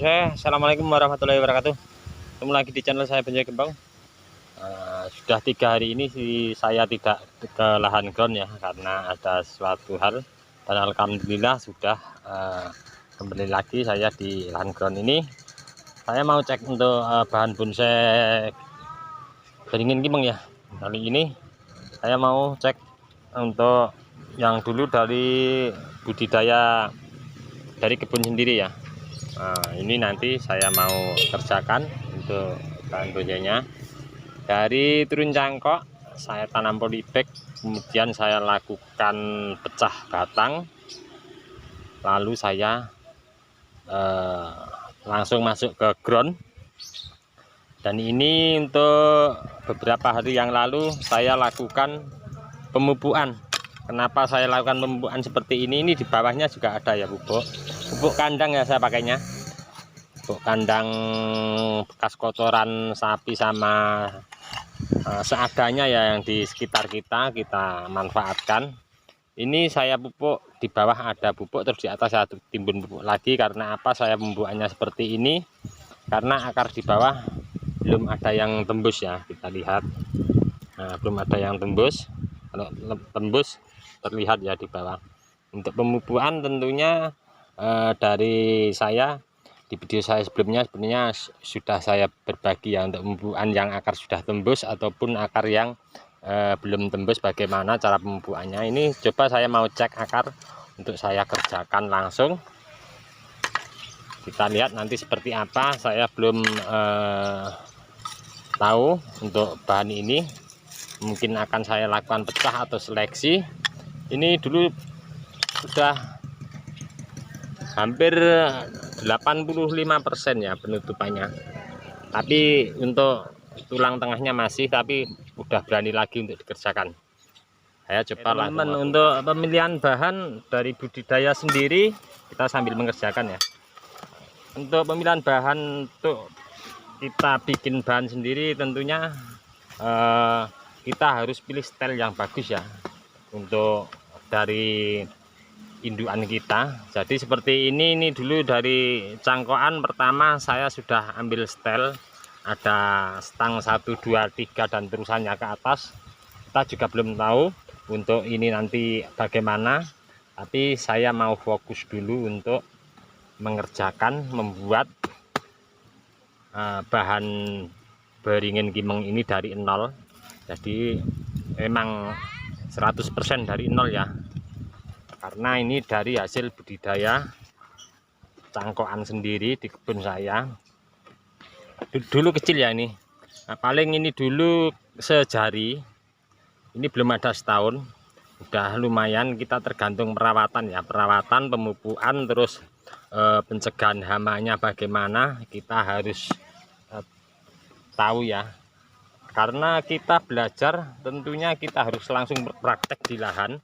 saya. Assalamualaikum warahmatullahi wabarakatuh. Ketemu lagi di channel saya Benjoy Gembong. Sudah 3 hari ini saya tidak ke lahan ground ya, karena ada suatu hal, dan alhamdulillah sudah kembali lagi saya di lahan ground ini. Saya mau cek untuk bahan bonsai beringin gimeng ya. Kali ini saya mau cek untuk yang dulu dari budidaya dari kebun sendiri ya. Nah, ini nanti saya mau kerjakan untuk bahan bonsainya. Dari turun cangkok saya tanam polybag, kemudian saya lakukan pecah batang, lalu saya langsung masuk ke ground. Dan ini untuk beberapa hari yang lalu saya lakukan pemupukan. Kenapa saya lakukan pemupukan seperti ini? Ini di bawahnya juga ada ya pupuk kandang ya, saya pakainya pupuk kandang bekas kotoran sapi sama seadanya ya, yang di sekitar kita manfaatkan. Ini saya pupuk, di bawah ada pupuk, terus di atas saya timbun pupuk lagi. Karena apa saya pembuahannya seperti ini? Karena akar di bawah belum ada yang tembus ya, kita lihat. Nah, belum ada yang tembus. Kalau tembus terlihat ya di bawah. Untuk pemupukan tentunya dari saya di video saya sebelumnya sebenarnya sudah saya berbagi ya, untuk pemupukan yang akar sudah tembus ataupun akar yang belum tembus, bagaimana cara pemupukannya. Ini coba saya mau cek akar untuk saya kerjakan langsung. Kita lihat nanti seperti apa. Saya belum tahu untuk bahan ini, mungkin akan saya lakukan pecah atau seleksi. Ini dulu sudah hampir 85% ya penutupannya, tapi untuk tulang tengahnya masih, tapi udah berani lagi untuk dikerjakan. Saya coba teman-teman untuk pemilihan bahan dari budidaya sendiri, kita sambil mengerjakan ya. Untuk pemilihan bahan untuk kita bikin bahan sendiri tentunya kita harus pilih setel yang bagus ya, untuk dari indukan kita. Jadi seperti ini dulu dari cangkokan pertama saya sudah ambil setel, ada stang 1, 2, 3 dan terusannya ke atas. Kita juga belum tahu untuk ini nanti bagaimana, tapi saya mau fokus dulu untuk mengerjakan membuat bahan beringin gimeng ini dari nol. Jadi memang 100% dari nol ya, karena ini dari hasil budidaya cangkokan sendiri di kebun saya. Dulu kecil ya ini, nah, paling ini dulu sejari, ini belum ada setahun, udah lumayan. Kita tergantung perawatan ya, perawatan, pemupukan, terus pencegahan hamanya bagaimana, kita harus tahu ya. Karena kita belajar, tentunya kita harus langsung berpraktek di lahan.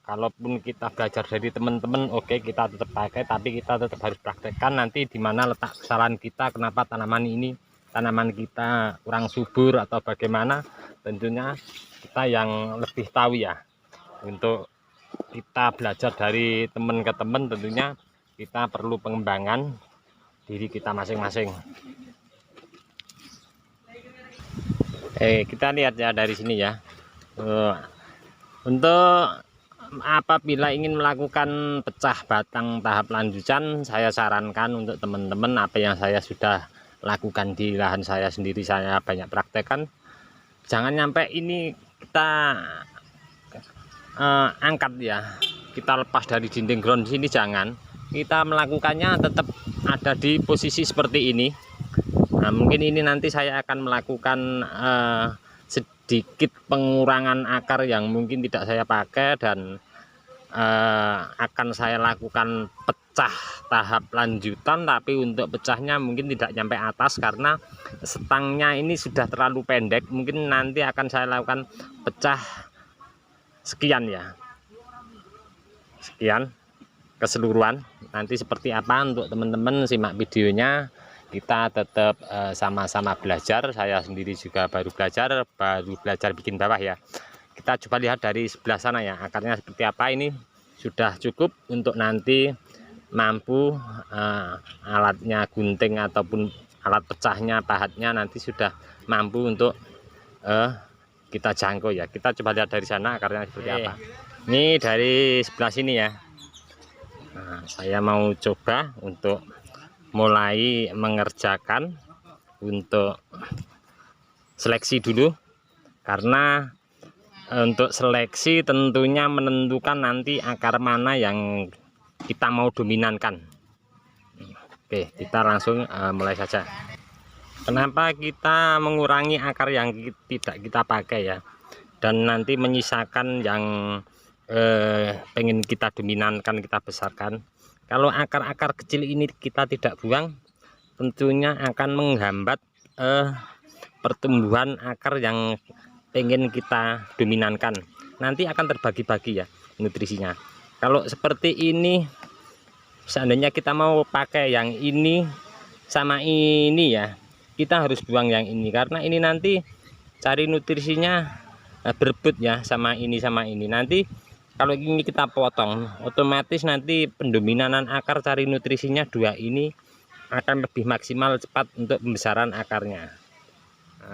Kalaupun kita belajar dari teman-teman, oke, kita tetap pakai, tapi kita tetap harus praktekkan nanti di mana letak kesalahan kita, kenapa tanaman kita kurang subur atau bagaimana. Tentunya kita yang lebih tahu ya. Untuk kita belajar dari teman ke teman, tentunya kita perlu pengembangan diri kita masing-masing. Kita lihat ya dari sini ya. Untuk apabila ingin melakukan pecah batang tahap lanjutan, saya sarankan untuk teman-teman, apa yang saya sudah lakukan di lahan saya sendiri, saya banyak praktekkan. Jangan nyampe ini kita angkat ya, kita lepas dari dinding ground sini, jangan. Kita melakukannya tetap ada di posisi seperti ini. Nah, mungkin ini nanti saya akan melakukan sedikit pengurangan akar yang mungkin tidak saya pakai, dan akan saya lakukan pecah tahap lanjutan, tapi untuk pecahnya mungkin tidak nyampe atas karena stangnya ini sudah terlalu pendek. Mungkin nanti akan saya lakukan pecah sekian ya, sekian keseluruhan. Nanti seperti apa untuk teman-teman simak videonya. Kita tetap sama-sama belajar. Saya sendiri juga baru belajar bikin bawah ya. Kita coba lihat dari sebelah sana ya, akarnya seperti apa. Ini sudah cukup untuk nanti mampu alatnya gunting ataupun alat pecahnya, pahatnya nanti sudah mampu untuk kita jangkau ya. Kita coba lihat dari sana akarnya seperti apa. Ini dari sebelah sini ya. Nah, saya mau coba untuk mulai mengerjakan untuk seleksi dulu, karena untuk seleksi tentunya menentukan nanti akar mana yang kita mau dominankan. Oke, kita langsung mulai saja. Kenapa kita mengurangi akar yang tidak kita pakai ya, dan nanti menyisakan yang pengen kita dominankan, kita besarkan. Kalau akar-akar kecil ini kita tidak buang, tentunya akan menghambat pertumbuhan akar yang pengen kita dominankan. Nanti akan terbagi-bagi ya nutrisinya. Kalau seperti ini, seandainya kita mau pakai yang ini sama ini ya, kita harus buang yang ini, karena ini nanti cari nutrisinya berebut ya sama ini nanti. Kalau ini kita potong, otomatis nanti pendominanan akar cari nutrisinya dua ini akan lebih maksimal cepat untuk pembesaran akarnya.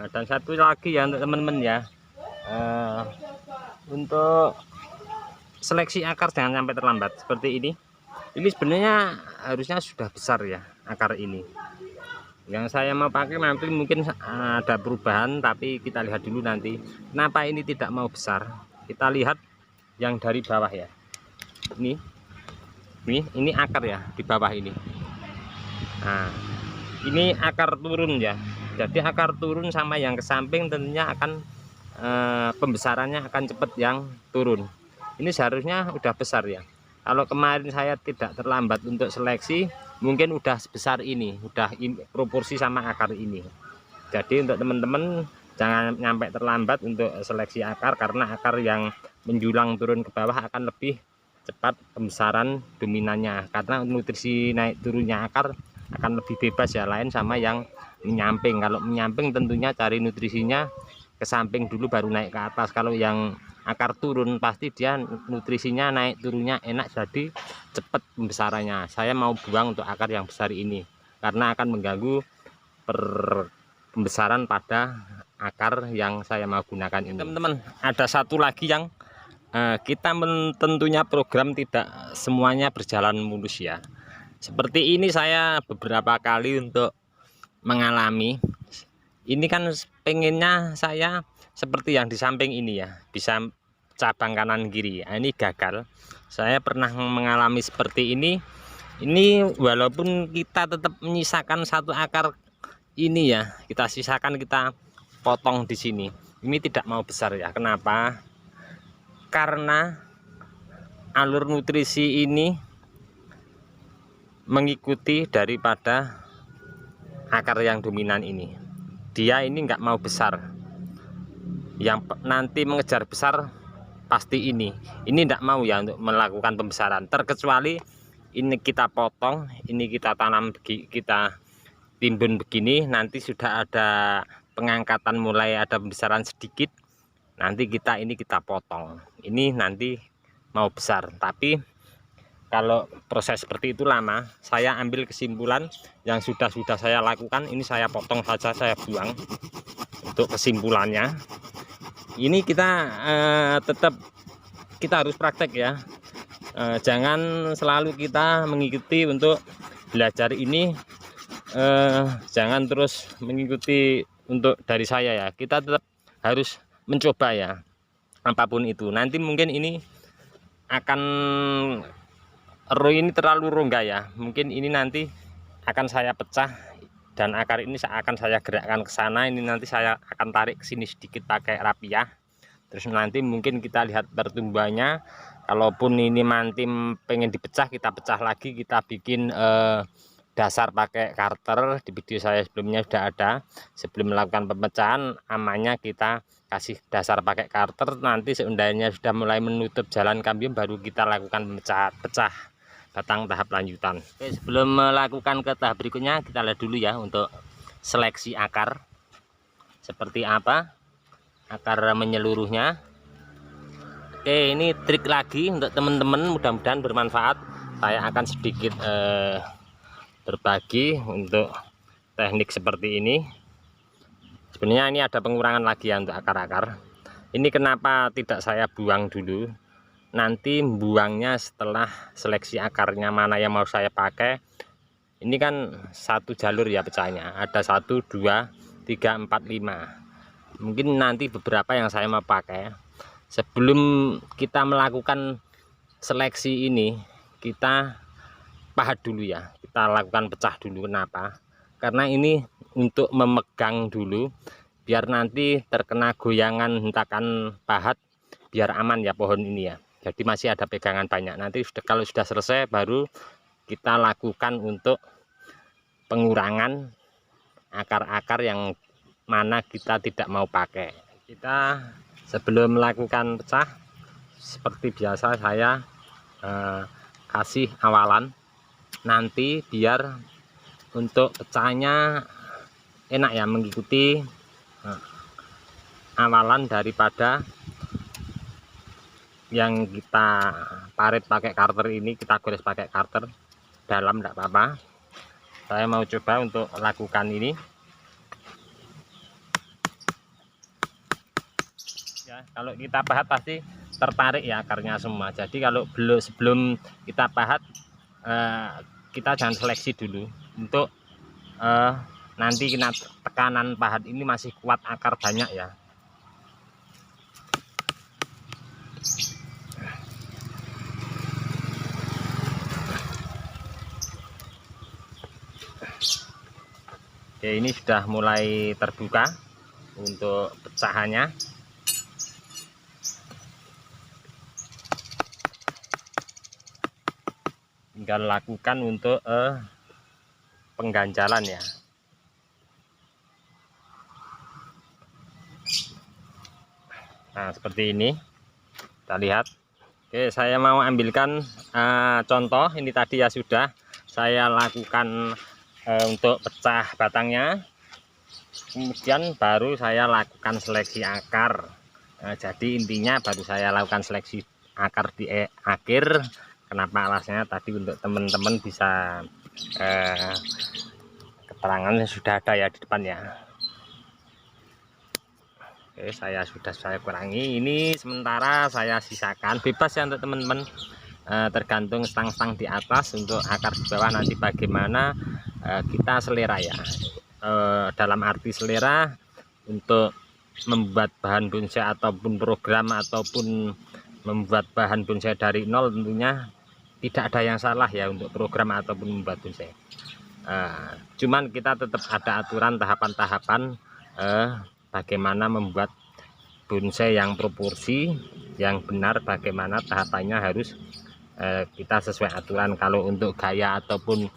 Dan satu lagi ya untuk teman-teman ya, untuk seleksi akar jangan sampai terlambat seperti ini. Ini sebenarnya harusnya sudah besar ya akar ini. Yang saya mau pakai nanti mungkin ada perubahan, tapi kita lihat dulu nanti. Kenapa ini tidak mau besar? Kita lihat yang dari bawah ya. Ini akar ya di bawah ini. Nah, ini akar turun ya. Jadi akar turun sama yang ke samping tentunya akan pembesarannya akan cepat yang turun. Ini seharusnya udah besar ya. Kalau kemarin saya tidak terlambat untuk seleksi, mungkin udah sebesar ini, udah proporsi sama akar ini. Jadi untuk teman-teman jangan nyampe terlambat untuk seleksi akar, karena akar yang menjulang turun ke bawah akan lebih cepat pembesaran dominannya, karena nutrisi naik turunnya akar akan lebih bebas ya, lain sama yang menyamping. Kalau menyamping tentunya cari nutrisinya ke samping dulu baru naik ke atas. Kalau yang akar turun pasti dia nutrisinya naik turunnya enak, jadi cepat pembesarannya. Saya mau buang untuk akar yang besar ini karena akan mengganggu pembesaran pada akar yang saya mau gunakan ini. Teman-teman, ada satu lagi yang kita tentunya program tidak semuanya berjalan mulus ya. Seperti ini saya beberapa kali untuk mengalami. Ini kan pengennya saya seperti yang di samping ini ya, bisa cabang kanan kiri. Nah, ini gagal. Saya pernah mengalami seperti ini. Ini walaupun kita tetap menyisakan satu akar ini ya, kita sisakan, kita potong di sini. Ini tidak mau besar ya. Kenapa? Karena alur nutrisi ini mengikuti daripada akar yang dominan ini. Dia ini nggak mau besar. Yang nanti mengejar besar pasti ini tidak mau ya untuk melakukan pembesaran, terkecuali ini kita potong, ini kita tanam, kita timbun begini, nanti sudah ada pengangkatan, mulai ada pembesaran sedikit, nanti kita potong, ini nanti mau besar. Tapi kalau proses seperti itu lama, saya ambil kesimpulan yang sudah saya lakukan, ini saya potong saja, saya buang. Untuk kesimpulannya ini kita tetap kita harus praktek ya, jangan selalu kita mengikuti untuk belajar ini, jangan terus mengikuti untuk dari saya ya. Kita tetap harus mencoba ya, apapun itu. Nanti mungkin ini akan ini terlalu rongga ya, mungkin ini nanti akan saya pecah dan akar ini akan saya gerakkan ke sana. Ini nanti saya akan tarik ke sini sedikit pakai rapiah, terus nanti mungkin kita lihat pertumbuhannya. Kalaupun ini nanti pengen dipecah, kita pecah lagi, kita bikin dasar pakai karter. Di video saya sebelumnya sudah ada, sebelum melakukan pemecahan amannya kita kasih dasar pakai karter. Nanti seandainya sudah mulai menutup jalan kambium, baru kita lakukan pecah batang tahap lanjutan. Oke, sebelum melakukan ke tahap berikutnya, kita lihat dulu ya untuk seleksi akar seperti apa akar menyeluruhnya. Oke, ini trik lagi untuk teman-teman, mudah-mudahan bermanfaat. saya akan sedikit berbagi untuk teknik seperti ini. Sebenarnya ini ada pengurangan lagi ya untuk akar-akar. Ini kenapa tidak saya buang dulu, nanti buangnya setelah seleksi akarnya mana yang mau saya pakai. Ini kan satu jalur ya pecahnya, ada 1, 2, 3, 4, 5. Mungkin nanti beberapa yang saya mau pakai. Sebelum kita melakukan seleksi ini, kita pahat dulu ya, kita lakukan pecah dulu. Kenapa? Karena ini untuk memegang dulu, biar nanti terkena goyangan hentakan pahat biar aman ya pohon ini ya. Jadi masih ada pegangan banyak. Nanti kalau sudah selesai baru kita lakukan untuk pengurangan akar-akar yang mana kita tidak mau pakai. Kita sebelum melakukan pecah seperti biasa saya kasih awalan, nanti biar untuk pecahnya enak ya, mengikuti awalan daripada yang kita parit pakai karter ini. Kita gores pakai karter dalam, tidak apa-apa. Saya mau coba untuk lakukan ini ya. Kalau kita pahat pasti tertarik ya akarnya semua. Jadi kalau sebelum kita pahat, kita jangan seleksi dulu untuk nanti kena tekanan pahat ini masih kuat, akar banyak ya. Oke, ini sudah mulai terbuka untuk pecahannya. Tinggal lakukan untuk pengganjalan ya. Nah, seperti ini kita lihat. Oke, saya mau ambilkan contoh ini tadi ya, sudah saya lakukan untuk pecah batangnya, kemudian baru saya lakukan seleksi akar. Jadi intinya baru saya lakukan seleksi akar di akhir. Kenapa alasnya tadi untuk teman-teman bisa keterangan sudah ada ya di depan ya. Oke, saya kurangi ini, sementara saya sisakan, bebas ya untuk teman-teman, tergantung stang-stang di atas. Untuk akar di bawah nanti bagaimana kita selera ya, dalam arti selera untuk membuat bahan bonsai ataupun program ataupun membuat bahan bonsai dari nol, tentunya tidak ada yang salah ya untuk program ataupun membuat bonsai. Cuman kita tetap ada aturan tahapan-tahapan bagaimana membuat bonsai yang proporsi yang benar, bagaimana tahapannya harus kita sesuai aturan. Kalau untuk gaya ataupun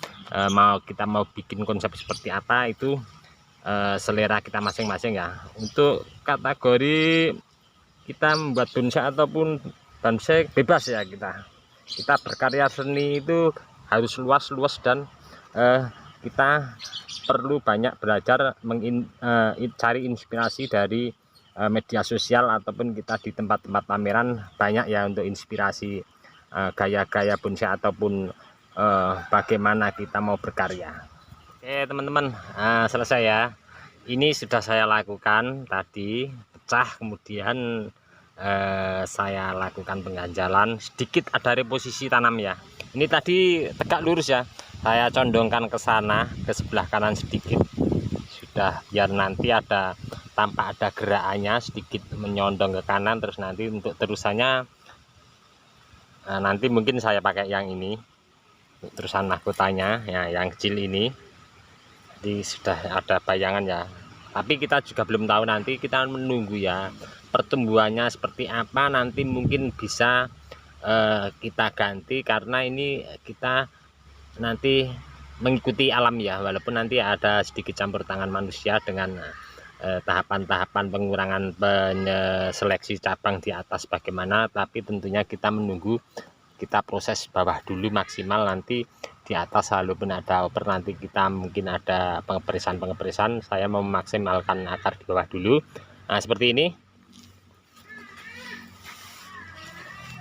kita mau bikin konsep seperti apa, itu selera kita masing-masing ya. Untuk kategori kita membuat bonsai ataupun bonsai bebas ya, kita berkarya seni itu harus luas dan kita perlu banyak belajar cari inspirasi dari media sosial ataupun kita di tempat-tempat pameran, banyak ya untuk inspirasi gaya-gaya bonsai ataupun bagaimana kita mau berkarya. Oke teman-teman, selesai ya. Ini sudah saya lakukan tadi pecah, kemudian saya lakukan pengganjalan, sedikit ada reposisi tanam ya. Ini tadi tegak lurus ya, saya condongkan ke sana, ke sebelah kanan sedikit, sudah biar nanti tampak ada gerakannya sedikit menyondong ke kanan. Terus nanti untuk terusannya nanti mungkin saya pakai yang ini untuk terusan mahkotanya ya, yang kecil ini. Jadi sudah ada bayangan ya, tapi kita juga belum tahu, nanti kita menunggu ya pertumbuhannya seperti apa. Nanti mungkin bisa kita ganti, karena ini kita nanti mengikuti alam ya, walaupun nanti ada sedikit campur tangan manusia dengan tahapan-tahapan pengurangan seleksi cabang di atas bagaimana, tapi tentunya kita menunggu, kita proses bawah dulu maksimal. Nanti di atas walaupun ada oper, nanti kita mungkin ada pengepresan. Saya mau memaksimalkan akar di bawah dulu. Nah seperti ini.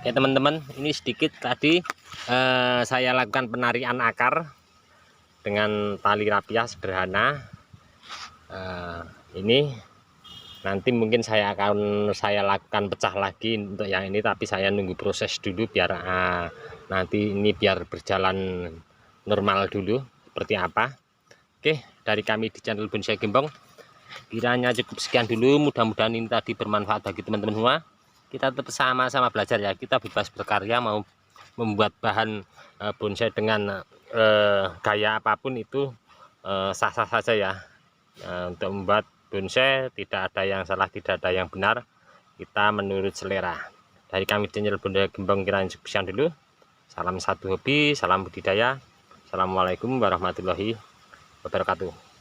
Ya teman-teman, ini sedikit tadi saya lakukan penarian akar dengan tali rapia sederhana. Ini nanti mungkin saya lakukan pecah lagi untuk yang ini, tapi saya nunggu proses dulu biar nanti ini biar berjalan normal dulu seperti apa. Oke, dari kami di channel Bonsai Gembong kiranya cukup sekian dulu. Mudah-mudahan ini tadi bermanfaat bagi teman-teman semua. Kita tetap sama-sama belajar ya, kita bebas berkarya, mau membuat bahan bonsai dengan gaya apapun itu sah-sah saja ya. Untuk membuat bonsai tidak ada yang salah, tidak ada yang benar, kita menurut selera. Dari kami channel Bonsai Gembong kiranya cukup sekian dulu. Salam satu hobi, salam budidaya. Assalamualaikum warahmatullahi wabarakatuh.